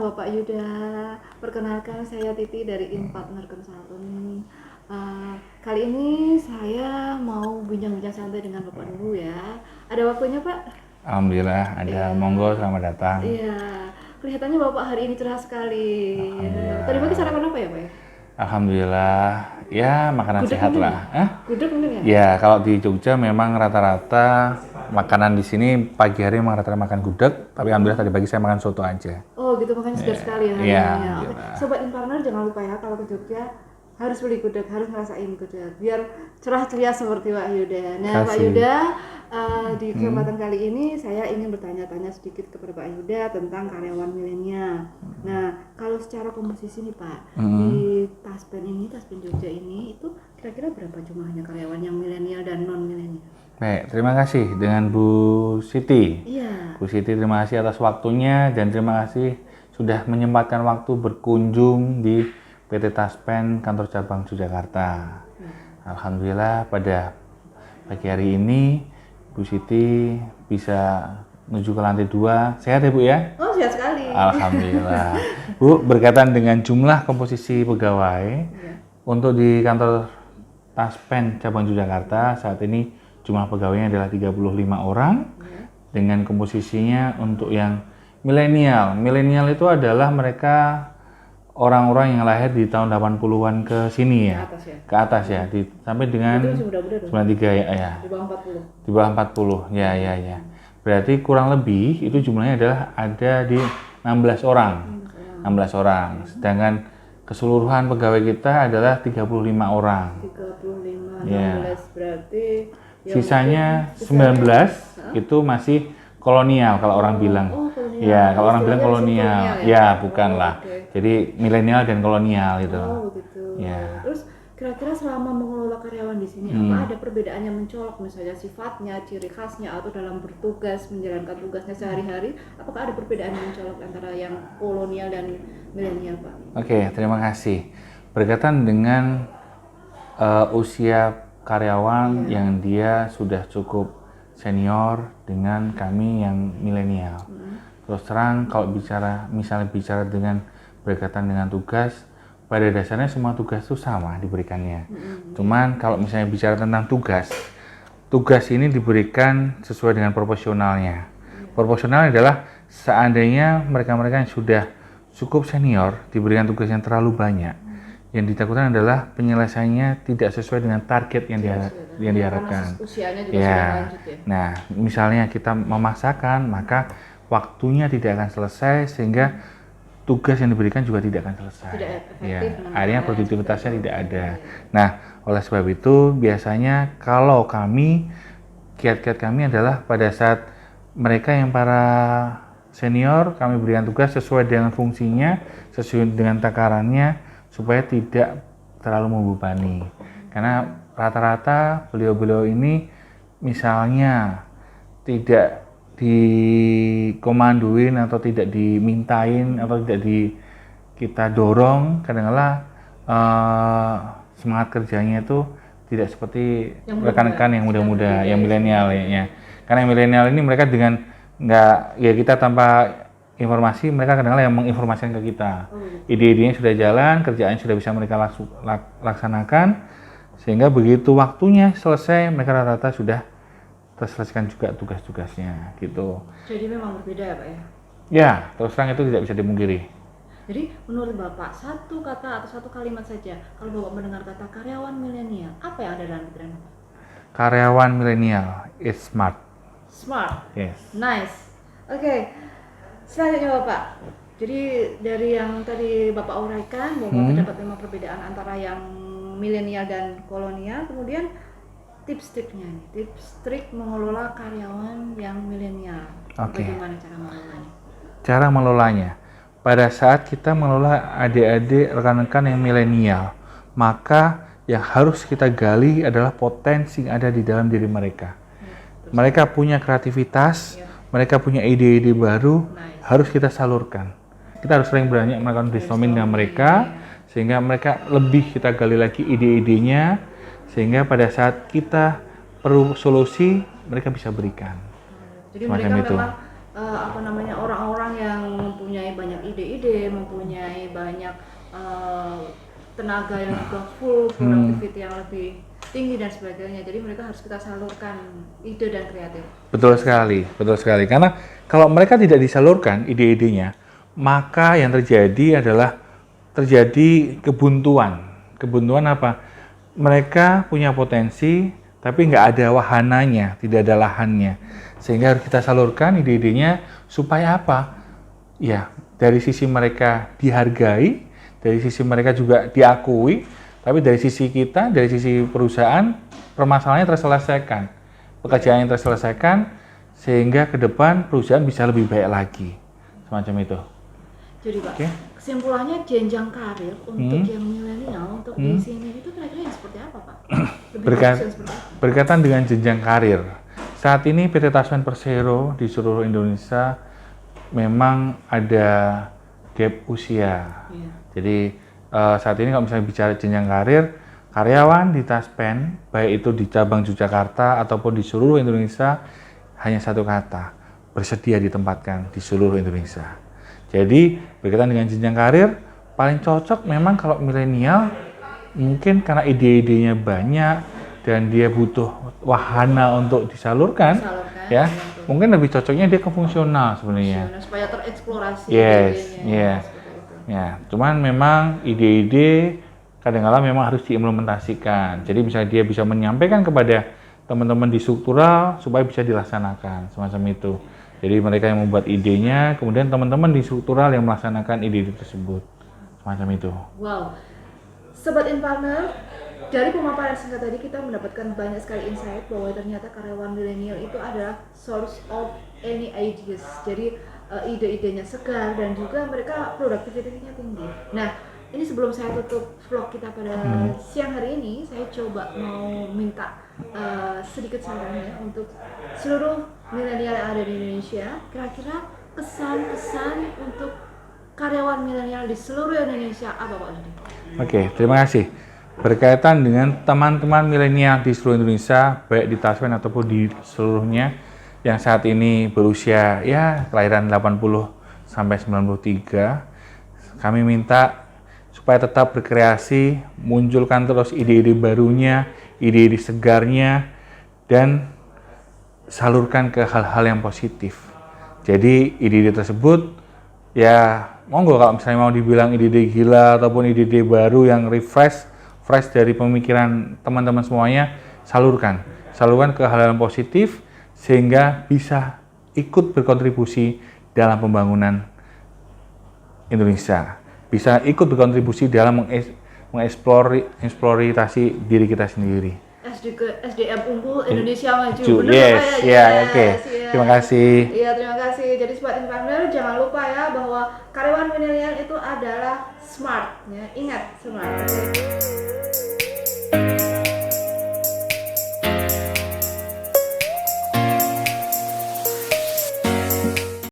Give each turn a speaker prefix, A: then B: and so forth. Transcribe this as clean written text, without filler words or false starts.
A: Bapak Yuda. Perkenalkan, saya Titi dari InPartner Consultant. Kali ini saya mau bincang-bincang santai dengan Bapak dulu ya. Ada waktunya, Pak?
B: Alhamdulillah ada,
A: Iya.
B: monggo, selamat datang.
A: Iya. Kelihatannya Bapak hari ini cerah sekali.
B: Alhamdulillah.
A: Tadi pagi sarapan apa ya, Pak?
B: Alhamdulillah, ya makanan
A: Gudeg
B: sehat
A: mungkin
B: lah.
A: ya? Gudeg mungkin ya?
B: Ya kalau di Jogja memang rata-rata makanan di sini pagi hari memang rata-rata makan gudeg, tapi alhamdulillah tadi pagi saya makan soto aja.
A: Oh gitu, makanya segar sekali ya hari
B: Iya,
A: ini ya. Oke.
B: alhamdulillah.
A: Sobat InPartner jangan lupa ya, kalau ke Jogja harus beli gudeg, harus ngerasain gudeg biar cerah ceria seperti Pak Yuda. Nah Pak
B: Kasih.
A: Yuda, di kesempatan kali ini saya ingin bertanya-tanya sedikit kepada Pak Yuda tentang karyawan milenial. Nah kalau secara komposisi nih Pak, di Taspen Jogja ini itu kira-kira berapa jumlahnya karyawan yang milenial dan non milenial?
B: Baik, terima kasih dengan Bu Siti.
A: Iya.
B: Bu Siti, terima kasih atas waktunya dan terima kasih sudah menyempatkan waktu berkunjung di PT Taspen kantor cabang Yogyakarta. Alhamdulillah pada pagi hari ini Bu Siti bisa menuju ke lantai 2. Sehat ya Bu ya?
A: Oh sehat sekali.
B: Alhamdulillah. Bu, berkaitan dengan jumlah komposisi pegawai untuk di kantor Taspen cabang Yogyakarta saat ini jumlah pegawainya adalah 35 orang dengan komposisinya untuk yang milenial. Milenial itu adalah mereka orang-orang yang lahir di tahun 80-an ke sini ya.
A: Atas ya.
B: Ke atas ya, sampai dengan
A: Itu masih muda-muda dong.
B: 93 ya.
A: Di bawah 40.
B: Di bawah 40. Ya. Berarti kurang lebih itu jumlahnya adalah ada di 16 orang. 16 orang. Sedangkan keseluruhan pegawai kita adalah 35 orang.
A: 35, 16
B: Ya.
A: berarti ya
B: Sisanya
A: mungkin
B: 19 itu masih kolonial kalau orang bilang.
A: oh, kolonial.
B: Ya, kalau orang bilang
A: Istilahnya
B: kolonial.
A: kolonial
B: Ya,
A: ya?
B: bukan
A: Oh,
B: lah.
A: oke.
B: Jadi milenial dan kolonial itu.
A: Oh begitu.
B: Ya.
A: Terus kira-kira selama mengelola karyawan di sini apa ada perbedaan yang mencolok misalnya sifatnya, ciri khasnya atau dalam bertugas menjalankan tugasnya sehari-hari, apakah ada perbedaan yang mencolok antara yang kolonial dan milenial Pak?
B: Oke, terima kasih. Berkaitan dengan usia karyawan yang dia sudah cukup senior dengan kami yang milenial. Terus terang kalau misalnya bicara dengan berkaitan dengan tugas, pada dasarnya semua tugas itu sama diberikannya. Cuman kalau misalnya bicara tentang tugas ini diberikan sesuai dengan proporsionalnya. Proporsional adalah seandainya mereka-mereka yang sudah cukup senior diberikan tugas yang terlalu banyak, yang ditakutkan adalah penyelesaiannya tidak sesuai dengan target yang diharapkan.
A: Karena usianya juga sudah lanjut ya.
B: Nah, misalnya kita memaksakan, maka waktunya tidak akan selesai sehingga tugas yang diberikan juga tidak akan selesai.
A: Tidak efektif
B: Ya,
A: namanya.
B: akhirnya produktivitasnya tidak ada. Nah, oleh sebab itu biasanya kalau kiat-kiat kami adalah pada saat mereka yang para senior kami berikan tugas sesuai dengan fungsinya, sesuai dengan takarannya supaya tidak terlalu membebani. Karena rata-rata beliau-beliau ini misalnya tidak dikomanduin atau tidak dimintain atau tidak kita dorong, kadang-kala semangat kerjanya itu tidak seperti rekan-rekan yang muda-muda, yang milenial ya. Karena yang milenial ini mereka dengan kita tanpa informasi, mereka kadang-kadang yang menginformasikan ke kita. Ide-idenya sudah jalan, kerjaan sudah bisa mereka laksanakan, sehingga begitu waktunya selesai, mereka rata-rata sudah terselesaikan juga tugas-tugasnya gitu.
A: Jadi memang berbeda ya Pak ya?
B: Ya, terus terang itu tidak bisa dipungkiri.
A: Jadi menurut Bapak, satu kata atau satu kalimat saja, kalau Bapak mendengar kata karyawan milenial, apa yang ada dalam pikiran Bapak?
B: Karyawan milenial is smart.
A: Smart,
B: Yes.
A: nice. Oke, selanjutnya Bapak. Jadi dari yang tadi Bapak uraikan, bahwa terdapat memang perbedaan antara yang milenial dan kolonial, kemudian tips-tipsnya nih, tips trik mengelola karyawan yang milenial.
B: Oke.
A: Bagaimana cara mengelolanya?
B: Cara mengelolanya. Pada saat kita mengelola adik-adik rekan-rekan yang milenial, maka yang harus kita gali adalah potensi yang ada di dalam diri mereka. Mereka punya kreativitas, mereka punya ide-ide baru, harus kita salurkan. Kita harus sering banyak melakukan brainstorming dengan mereka, sehingga mereka lebih kita gali lagi ide-idenya, sehingga pada saat kita perlu solusi, mereka bisa berikan.
A: Jadi
B: Semacam
A: mereka
B: itu.
A: memang orang-orang yang mempunyai banyak ide-ide, mempunyai banyak tenaga yang juga full, productivity yang lebih tinggi dan sebagainya. Jadi mereka harus kita salurkan ide dan kreatif.
B: Betul sekali, betul sekali. Karena kalau mereka tidak disalurkan ide-idenya, maka yang terjadi adalah terjadi kebuntuan. Kebuntuan apa? Mereka punya potensi, tapi nggak ada wahananya, tidak ada lahannya. Sehingga harus kita salurkan ide-idenya supaya apa? Ya, dari sisi mereka dihargai, dari sisi mereka juga diakui, tapi dari sisi kita, dari sisi perusahaan, permasalahannya terselesaikan. Pekerjaan yang terselesaikan, sehingga ke depan perusahaan bisa lebih baik lagi. Semacam itu.
A: Jadi Pak, kesimpulannya jenjang karir untuk yang milenial, untuk di sini itu kira-kira yang seperti apa Pak?
B: Berkaitan dengan jenjang karir, saat ini PT Taspen Persero di seluruh Indonesia memang ada gap usia. Jadi saat ini kalau misalnya bicara jenjang karir, karyawan di Taspen, baik itu di cabang Yogyakarta ataupun di seluruh Indonesia, hanya satu kata, bersedia ditempatkan di seluruh Indonesia. Jadi berkaitan dengan jenjang karir, paling cocok memang kalau milenial, mungkin karena ide-idenya banyak dan dia butuh wahana untuk disalurkan, ya mungkin lebih cocoknya dia ke fungsional sebenarnya.
A: Supaya tereksplorasi.
B: Yes, ya. Cuman memang ide-ide kadang-kala memang harus diimplementasikan. Jadi misalnya dia bisa menyampaikan kepada teman-teman di struktural supaya bisa dilaksanakan semacam itu. Jadi mereka yang membuat idenya, kemudian teman-teman di struktural yang melaksanakan ide tersebut, semacam itu.
A: Wow, Sobat Inpartner, dari pemaparan singkat tadi kita mendapatkan banyak sekali insight bahwa ternyata karyawan milenial itu adalah source of any ideas. Jadi ide-idenya segar dan juga mereka produktivitinya tinggi. Nah, ini sebelum saya tutup vlog kita pada siang hari ini, saya coba mau minta sedikit sarannya untuk seluruh milenial yang ada di Indonesia. Kira-kira kesan-kesan untuk karyawan milenial di seluruh Indonesia apa Pak Ludi?
B: Oke, terima kasih. Berkaitan dengan teman-teman milenial di seluruh Indonesia, baik di Taspen ataupun di seluruhnya, yang saat ini berusia ya kelahiran 80 sampai 93, kami minta supaya tetap berkreasi, munculkan terus ide-ide barunya, ide-ide segarnya, dan salurkan ke hal-hal yang positif. Jadi ide-ide tersebut ya monggo kalau misalnya mau dibilang ide-ide gila ataupun ide-ide baru yang fresh dari pemikiran teman-teman semuanya, salurkan ke hal-hal yang positif sehingga bisa ikut berkontribusi dalam pembangunan Indonesia, bisa ikut berkontribusi dalam mengeksplorasi diri kita sendiri.
A: SDM unggul Indonesia maju.
B: Yes, oke. Terima kasih.
A: Iya, terima kasih. Jadi Sobat Inpartner, jangan lupa ya bahwa karyawan milenial itu adalah smart ya. Ingat, smart.